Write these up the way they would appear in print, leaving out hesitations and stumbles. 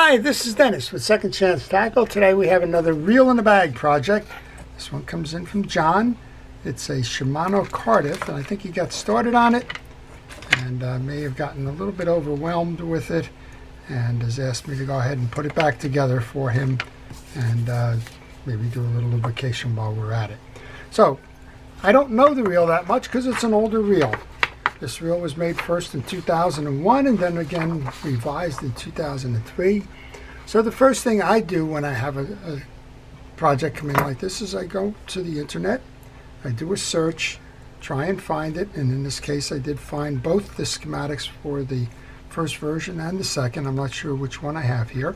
Hi, this is Dennis with Second Chance Tackle. Today we have another reel in the bag project. This one comes in from John. It's a Shimano Cardiff, and I think he got started on it and may have gotten a little bit overwhelmed with it and has asked me to go ahead and put it back together for him and maybe do a little lubrication while we're at it. So, I don't know the reel that much because it's an older reel. This reel was made first in 2001 and then again revised in 2003. So the first thing I do when I have a project come in like this is I go to the internet, I do a search, try and find it, and in this case I did find both the schematics for the first version and the second. I'm not sure which one I have here,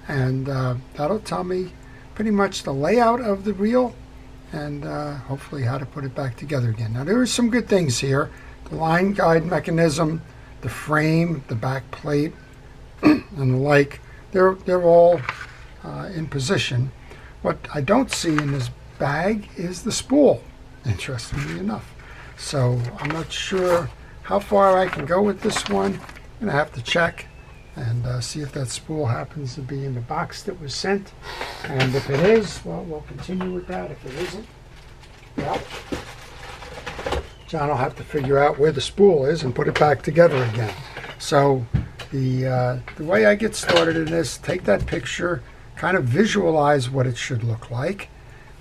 and that'll tell me pretty much the layout of the reel and hopefully how to put it back together again. Now there are some good things here. The line guide mechanism, the frame, the back plate, and the like, they're all in position. What I don't see in this bag is the spool, interestingly enough. So I'm not sure how far I can go with this one. I'm going to have to check and see if that spool happens to be in the box that was sent. And if it is, well, we'll continue with that. If it isn't, well, John will have to figure out where the spool is and put it back together again. So the way I get started in this, take that picture, kind of visualize what it should look like,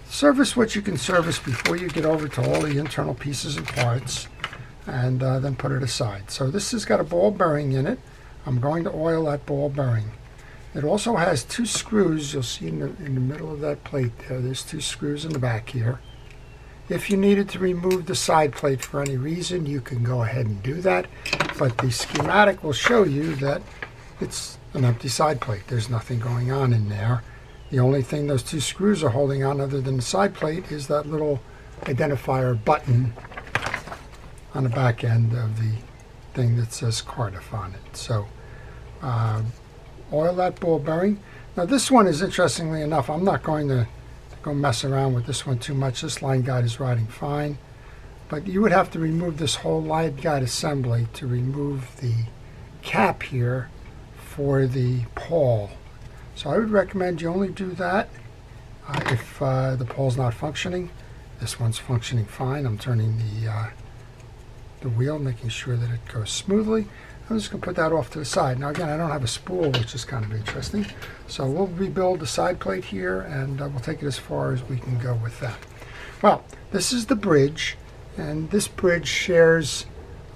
service what you can service before you get over to all the internal pieces and parts, and then put it aside. So this has got a ball bearing in it. I'm going to oil that ball bearing. It also has two screws. You'll see in the middle of that plate there, there's two screws in the back here. If you needed to remove the side plate for any reason, you can go ahead and do that. But the schematic will show you that it's an empty side plate. There's nothing going on in there. The only thing those two screws are holding on other than the side plate is that little identifier button on the back end of the thing that says Cardiff on it. So oil that ball bearing. Now this one is, interestingly enough, I'm not going to go mess around with this one too much. This line guide is riding fine, but you would have to remove this whole line guide assembly to remove the cap here for the pawl. So I would recommend you only do that if the pawl's not functioning. This one's functioning fine. I'm turning the wheel, making sure that it goes smoothly. I'm just going to put that off to the side. Now again, I don't have a spool, which is kind of interesting. So we'll rebuild the side plate here, and we'll take it as far as we can go with that. Well, this is the bridge, and this bridge shares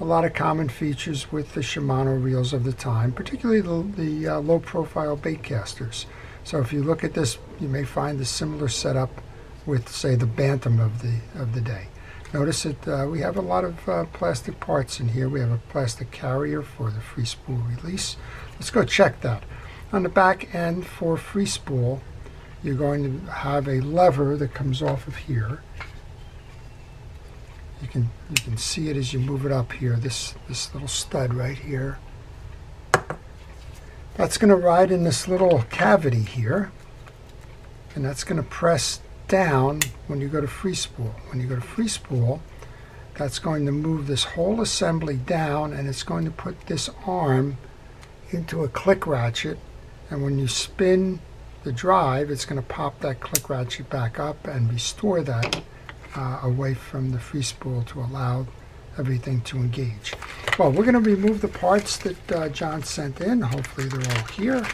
a lot of common features with the Shimano reels of the time, particularly the low-profile bait casters. So if you look at this, you may find a similar setup with, say, the Bantam of the day. Notice that we have a lot of plastic parts in here. We have a plastic carrier for the free spool release. Let's go check that. On the back end for free spool, you're going to have a lever that comes off of here. You can see it as you move it up here, this little stud right here. That's going to ride in this little cavity here, and that's going to press down when you go to free spool. When you go to free spool, that's going to move this whole assembly down, and it's going to put this arm into a click ratchet, and when you spin the drive, it's going to pop that click ratchet back up and restore that away from the free spool to allow everything to engage. Well, we're going to remove the parts that John sent in. Hopefully they're all here.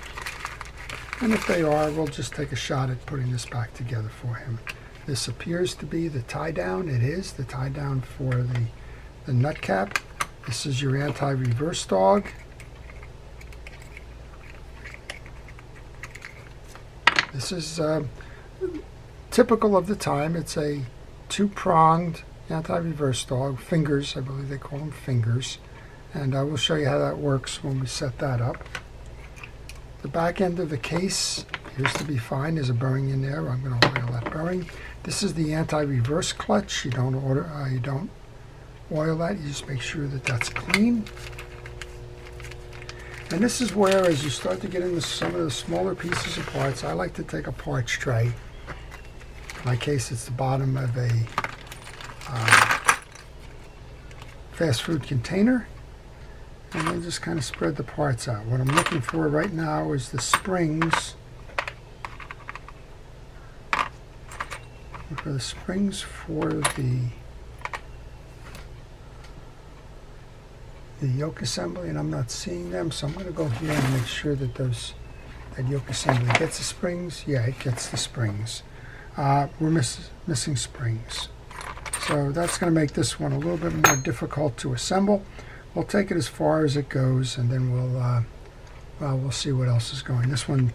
And if they are, we'll just take a shot at putting this back together for him. This appears to be the tie down. It is the tie down for the nut cap. This is your anti-reverse dog. This is typical of the time. It's a two-pronged anti-reverse dog. Fingers, I believe they call them fingers. And I will show you how that works when we set that up. The back end of the case appears to be fine. There's a bearing in there. I'm going to oil that bearing. This is the anti-reverse clutch. You don't oil that. You just make sure that that's clean. And this is where, as you start to get into some of the smaller pieces of parts, I like to take a parts tray. In my case, it's the bottom of a fast food container. and then just kind of spread the parts out. What I'm looking for right now is the springs. For the springs for the yoke assembly, and I'm not seeing them, so I'm going to go here and make sure that that yoke assembly gets the springs. Yeah, it gets the springs. We're missing springs. So that's going to make this one a little bit more difficult to assemble. We'll take it as far as it goes, and then we'll see what else is going. This one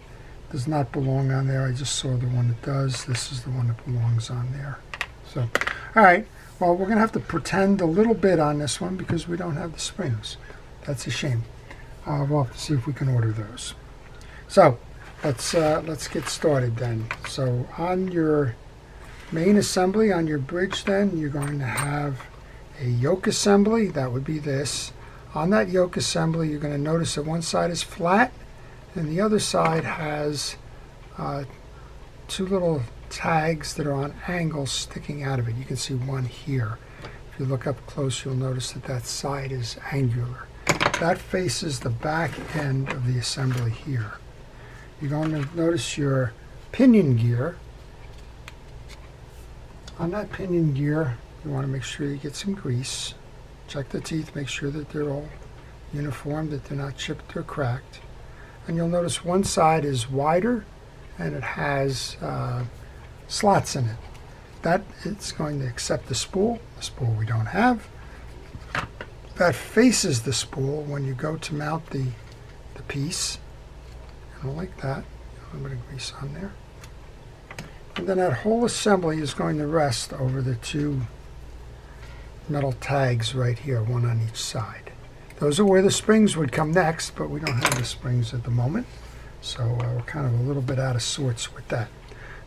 does not belong on there. I just saw the one that does. This is the one that belongs on there. So, all right. Well, we're going to have to pretend a little bit on this one because we don't have the springs. That's a shame. We'll have to see if we can order those. So, let's get started then. So, on your main assembly, on your bridge then, you're going to have a yoke assembly. That would be this. On that yoke assembly, you're going to notice that one side is flat and the other side has two little tags that are on angles sticking out of it. You can see one here. If you look up close, you'll notice that that side is angular. That faces the back end of the assembly here. You're going to notice your pinion gear. On that pinion gear, you want to make sure you get some grease. Check the teeth, make sure that they're all uniform, that they're not chipped or cracked. And you'll notice one side is wider and it has slots in it. That it's going to accept the spool we don't have. That faces the spool when you go to mount the piece. And like that. A little bit of grease on there. And then that whole assembly is going to rest over the two metal tags right here, one on each side. Those are where the springs would come next, but we don't have the springs at the moment. So we're kind of a little bit out of sorts with that.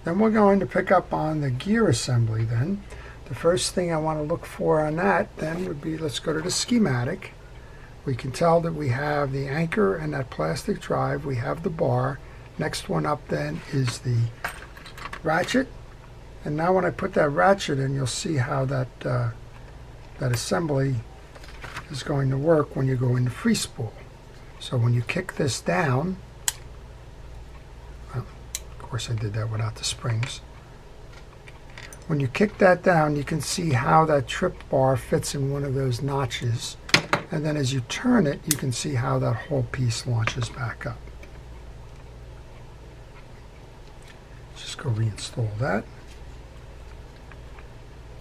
Then we're going to pick up on the gear assembly then. The first thing I want to look for on that then would be, let's go to the schematic. We can tell that we have the anchor and that plastic drive. We have the bar. Next one up then is the ratchet. And now when I put that ratchet in, you'll see how that assembly is going to work when you go into free spool. So when you kick this down, well, of course I did that without the springs. When you kick that down, you can see how that trip bar fits in one of those notches. And then as you turn it, you can see how that whole piece launches back up. Just go reinstall that.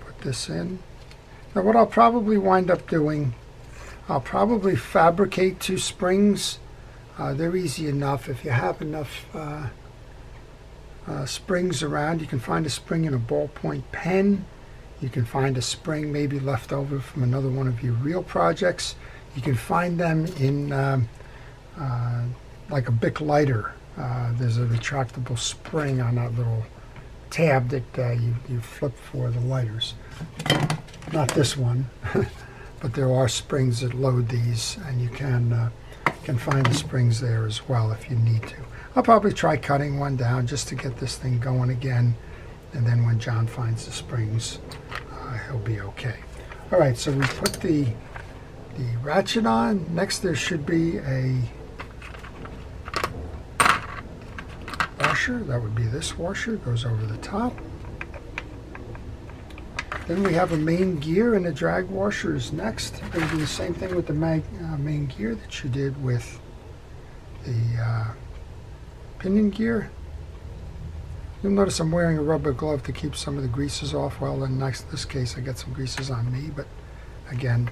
Put this in. Now what I'll probably wind up doing, I'll probably fabricate two springs. They're easy enough. If you have enough springs around, you can find a spring in a ballpoint pen. You can find a spring maybe left over from another one of your real projects. You can find them in like a Bic lighter. There's a retractable spring on that little tab that you flip for the lighters. Not this one, but there are springs that load these, and you can find the springs there as well if you need to. I'll probably try cutting one down just to get this thing going again, and then when John finds the springs, he'll be okay. All right, so we put the ratchet on. Next there should be a washer. That would be this washer, goes over the top. Then we have a main gear, and the drag washer is next. We're going to do the same thing with the main gear that you did with the pinion gear. You'll notice I'm wearing a rubber glove to keep some of the greases off. Well, in this case, I got some greases on me, but again,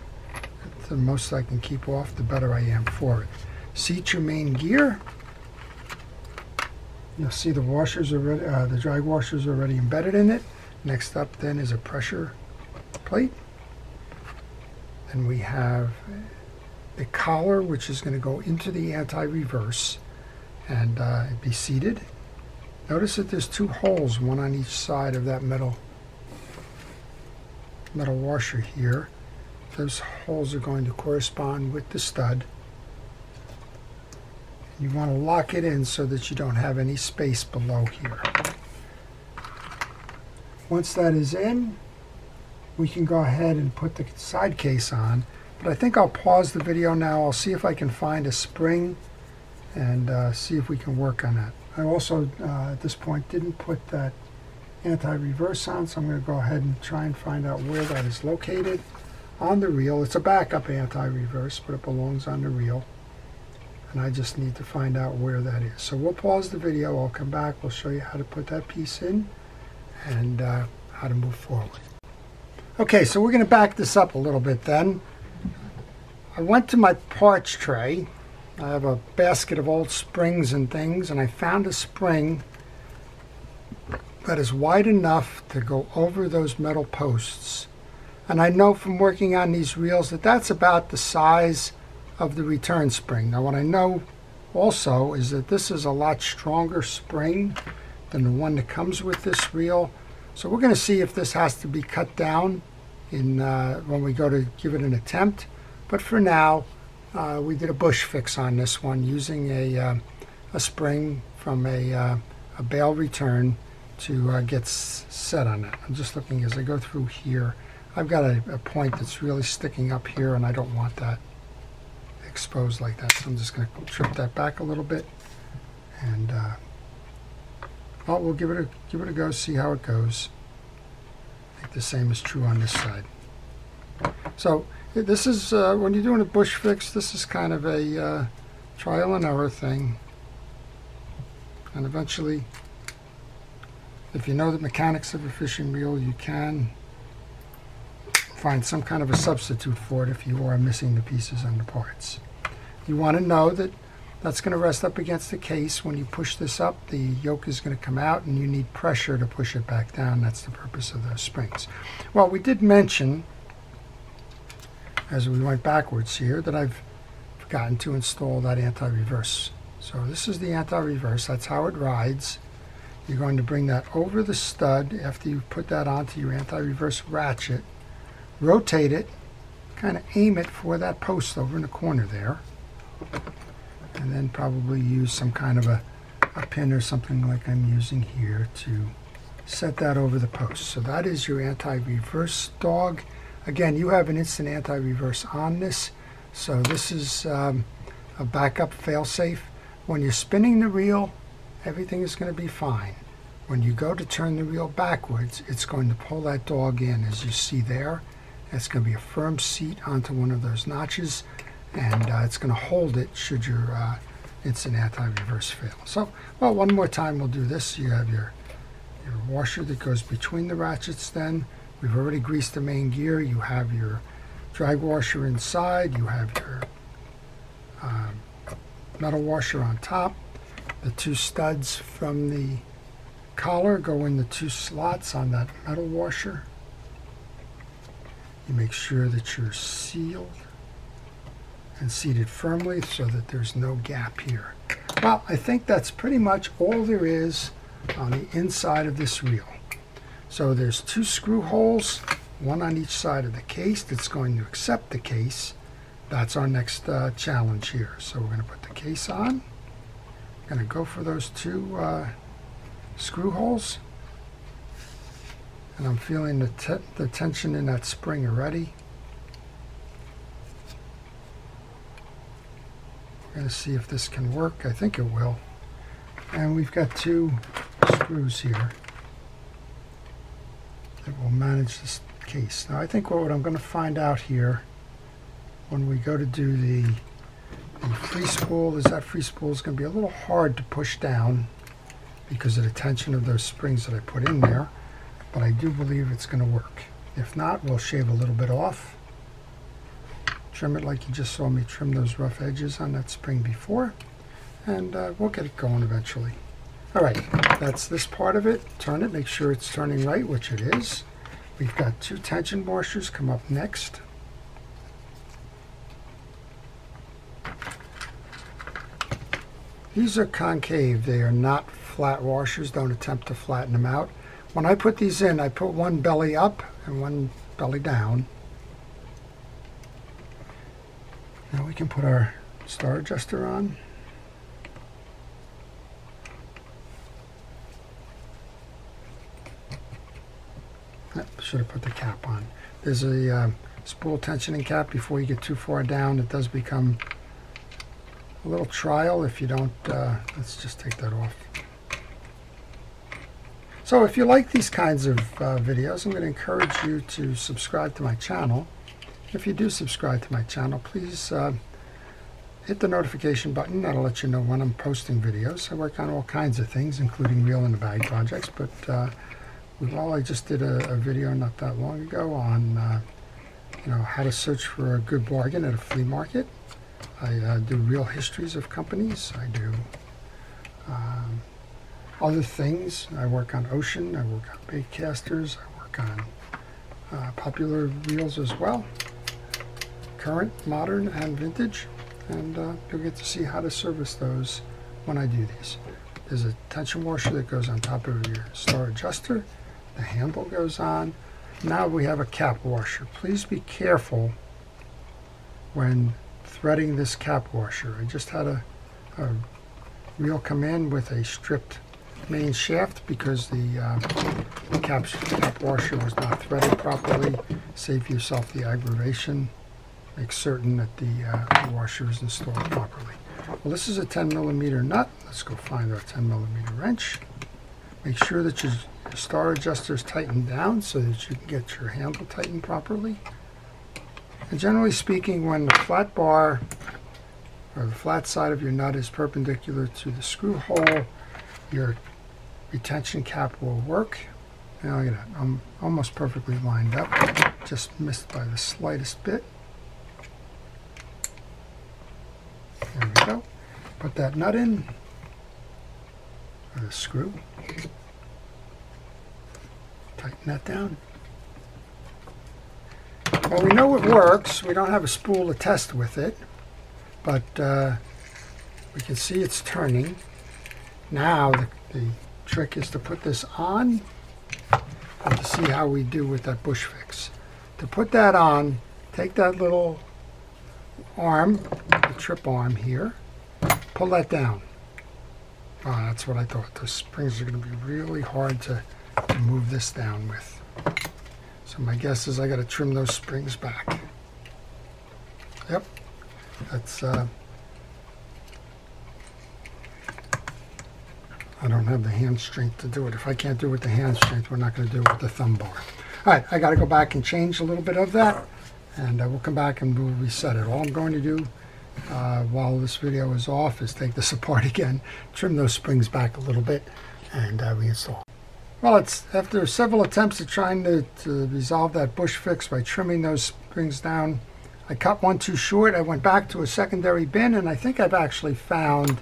the most I can keep off, the better I am for it. Seat your main gear. You'll see the washers already, the drag washers are already embedded in it. Next up then is a pressure plate. Then we have the collar, which is going to go into the anti-reverse and be seated. Notice that there's two holes, one on each side of that metal washer here. Those holes are going to correspond with the stud. You want to lock it in so that you don't have any space below here. Once that is in, we can go ahead and put the side case on. But I think I'll pause the video now. I'll see if I can find a spring and see if we can work on that. I also, at this point, didn't put that anti-reverse on, so I'm going to go ahead and try and find out where that is located on the reel. It's a backup anti-reverse, but it belongs on the reel. And I just need to find out where that is. So we'll pause the video. I'll come back. We'll show you how to put that piece in and how to move forward. Okay, so we're going to back this up a little bit then. I went to my parts tray. I have a basket of old springs and things, and I found a spring that is wide enough to go over those metal posts. And I know from working on these reels that that's about the size of the return spring. Now what I know also is that this is a lot stronger spring than the one that comes with this reel. So we're going to see if this has to be cut down in when we go to give it an attempt. But for now, we did a bush fix on this one using a spring from a bale return to get set on it. I'm just looking as I go through here. I've got a point that's really sticking up here, and I don't want that exposed like that. So I'm just going to trip that back a little bit, and well, we'll give it a go, see how it goes. I think the same is true on this side. So this is when you're doing a bush fix, this is kind of a trial and error thing, and eventually, if you know the mechanics of a fishing reel, you can find some kind of a substitute for it if you are missing the pieces and the parts. You want to know that that's going to rest up against the case. When you push this up, the yoke is going to come out, and you need pressure to push it back down. That's the purpose of those springs. Well, we did mention, as we went backwards here, that I've forgotten to install that anti-reverse. So this is the anti-reverse. That's how it rides. You're going to bring that over the stud after you put that onto your anti-reverse ratchet, rotate it, kind of aim it for that post over in the corner there, and then probably use some kind of a pin or something like I'm using here to set that over the post. So that is your anti-reverse dog. Again, you have an instant anti-reverse on this, so this is a backup fail-safe. When you're spinning the reel, everything is going to be fine. When you go to turn the reel backwards, it's going to pull that dog in, as you see there. It's going to be a firm seat onto one of those notches, and it's going to hold it should your instant anti-reverse fail. So, well, one more time we'll do this. You have your washer that goes between the ratchets then. We've already greased the main gear. You have your drag washer inside. You have your metal washer on top. The two studs from the collar go in the two slots on that metal washer. You make sure that you're sealed and seated firmly so that there's no gap here. Well, I think that's pretty much all there is on the inside of this reel. So there's two screw holes, one on each side of the case that's going to accept the case. That's our next challenge here. So we're going to put the case on. Going to go for those two screw holes, and I'm feeling the tension in that spring already. We're going to see if this can work. I think it will. And we've got two screws here that will manage this case. Now I think what I'm going to find out here when we go to do the free spool is that free spool is going to be a little hard to push down because of the tension of those springs that I put in there, but I do believe it's going to work. If not, we'll shave a little bit off, trim it like you just saw me trim those rough edges on that spring before, and we'll get it going eventually. All right, that's this part of it. Turn it, make sure it's turning right, which it is. We've got two tension washers come up next. These are concave. They are not flat washers. Don't attempt to flatten them out. When I put these in, I put one belly up and one belly down. Now we can put our star adjuster on. Should have put the cap on. There's a spool tensioning cap before you get too far down. It does become a little trial if you don't, let's just take that off. So if you like these kinds of videos, I'm going to encourage you to subscribe to my channel. If you do subscribe to my channel, please hit the notification button. That'll let you know when I'm posting videos. I work on all kinds of things, including reel in the bag projects, but I just did a video not that long ago on how to search for a good bargain at a flea market. I do real histories of companies. I do other things. I work on ocean. I work on bait casters. I work on popular reels as well, current, modern, and vintage. And you'll get to see how to service those when I do these. There's a tension washer that goes on top of your star adjuster. The handle goes on. Now we have a cap washer. Please be careful when threading this cap washer. I just had a reel come in with a stripped main shaft because the cap washer was not threaded properly. Save yourself the aggravation. Make certain that the washer is installed properly. Well, this is a 10mm nut. Let's go find our 10mm wrench. Make sure that your star adjuster is tightened down so that you can get your handle tightened properly. And generally speaking, when the flat bar or the flat side of your nut is perpendicular to the screw hole, your retention cap will work. Now look at that. I'm almost perfectly lined up. Just missed by the slightest bit. There we go. Put that nut in, or the screw. Tighten that down. Well, we know it works. We don't have a spool to test with it, but we can see it's turning. Now the trick is to put this on and to see how we do with that bush fix. To put that on, take that little arm, the trip arm here, pull that down. Oh, that's what I thought. Those springs are going to be really hard to move this down with. So my guess is I got to trim those springs back. Yep, that's I don't have the hand strength to do it. If I can't do it with the hand strength, we're not going to do it with the thumb bar. All right, I got to go back and change a little bit of that, and we'll come back and we'll reset it. All I'm going to do while this video is off is take this apart again, trim those springs back a little bit, and reinstall. Well, it's after several attempts at trying to resolve that bush fix by trimming those springs down. I cut one too short. I went back to a secondary bin, and I think I've actually found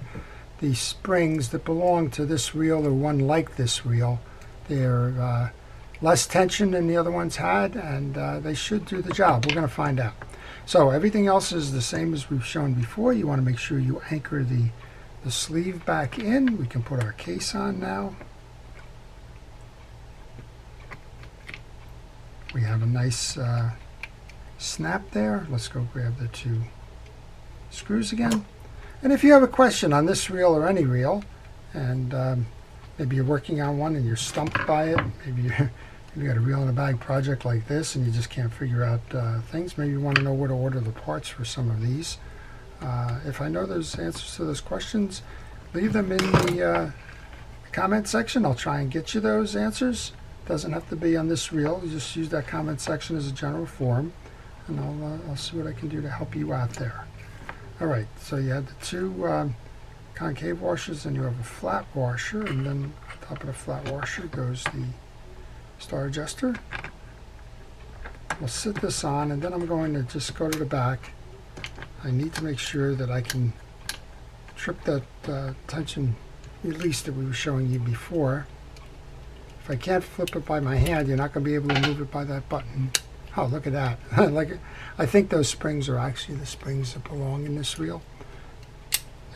the springs that belong to this reel or one like this reel. They're less tension than the other ones had, and they should do the job. We're going to find out. So everything else is the same as we've shown before. You want to make sure you anchor the sleeve back in. We can put our case on now. We have a nice snap there. Let's go grab the two screws again. And if you have a question on this reel or any reel, and maybe you're working on one and you're stumped by it, maybe you got a reel in a bag project like this and you just can't figure out things, maybe you want to know where to order the parts for some of these. If I know those answers to those questions, leave them in the comment section. I'll try and get you those answers. Doesn't have to be on this reel. You just use that comment section as a general forum, and I'll see what I can do to help you out there. All right, so you have the two concave washers, and you have a flat washer, and then on top of the flat washer goes the star adjuster. We'll sit this on, and then I'm going to just go to the back. I need to make sure that I can trip that tension release that we were showing you before. If I can't flip it by my hand, you're not going to be able to move it by that button. Oh, look at that. I think those springs are actually the springs that belong in this reel.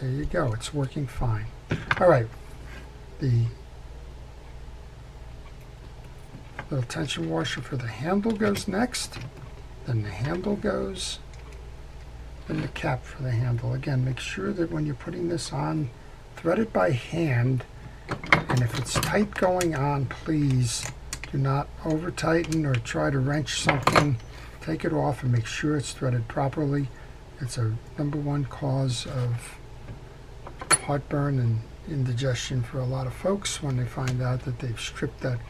There you go. It's working fine. All right. The little tension washer for the handle goes next. Then the handle goes. Then the cap for the handle. Again, make sure that when you're putting this on, thread it by hand. And if it's tight going on, please do not over tighten or try to wrench something take it off and make sure it's threaded properly. It's a #1 cause of heartburn and indigestion for a lot of folks when they find out that they've stripped that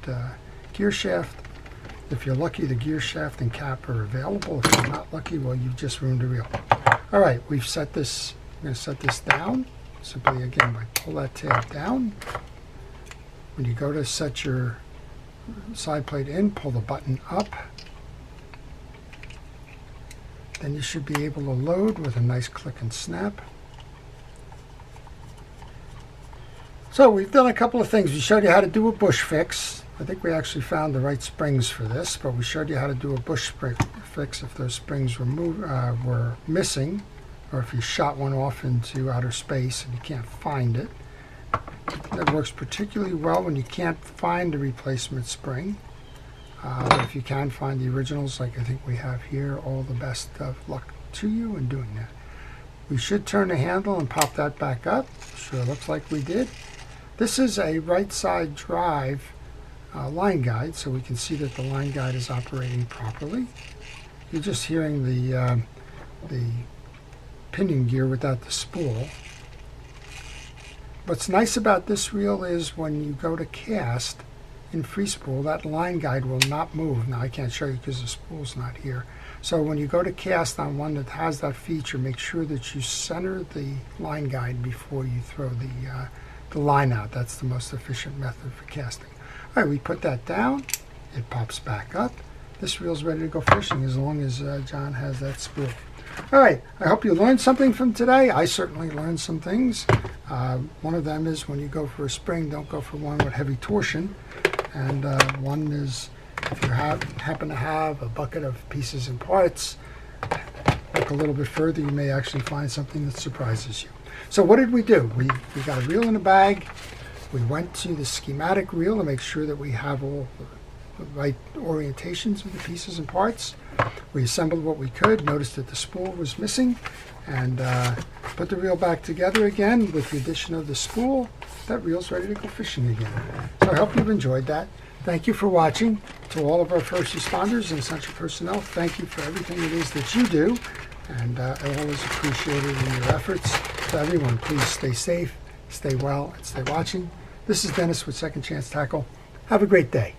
gear shaft. If you're lucky, the gear shaft and cap are available. If you're not lucky, well, you've just ruined the reel. All right, we've set this. I'm going to set this down simply again by pull that tab down. When you go to set your side plate in, pull the button up. Then you should be able to load with a nice click and snap. So we've done a couple of things. We showed you how to do a bush fix. I think we actually found the right springs for this, but we showed you how to do a bush fix if those springs were missing, or if you shot one off into outer space and you can't find it. That works particularly well when you can't find a replacement spring. If you can find the originals, like I think we have here, all the best of luck to you in doing that. We should turn the handle and pop that back up. Sure looks like we did. This is a right side drive line guide, so we can see that the line guide is operating properly. You're just hearing the pinion gear without the spool. What's nice about this reel is when you go to cast in free spool, that line guide will not move. Now I can't show you because the spool's not here. So when you go to cast on one that has that feature, make sure that you center the line guide before you throw the line out. That's the most efficient method for casting. All right, we put that down. It pops back up. This reel's ready to go fishing as long as John has that spool. All right, I hope you learned something from today. I certainly learned some things. One of them is when you go for a spring, don't go for one with heavy torsion. And one is if you happen to have a bucket of pieces and parts, look a little bit further, you may actually find something that surprises you. So what did we do? We got a reel in a bag. We went to the schematic reel to make sure that we have all the right orientations of the pieces and parts. We assembled what we could, noticed that the spool was missing, and put the reel back together again with the addition of the spool. That reel's ready to go fishing again. So I hope you've enjoyed that. Thank you for watching. To all of our first responders and essential personnel, thank you for everything it is that you do, and I always appreciate it in your efforts. To everyone, please stay safe, stay well, and stay watching. This is Dennis with Second Chance Tackle. Have a great day.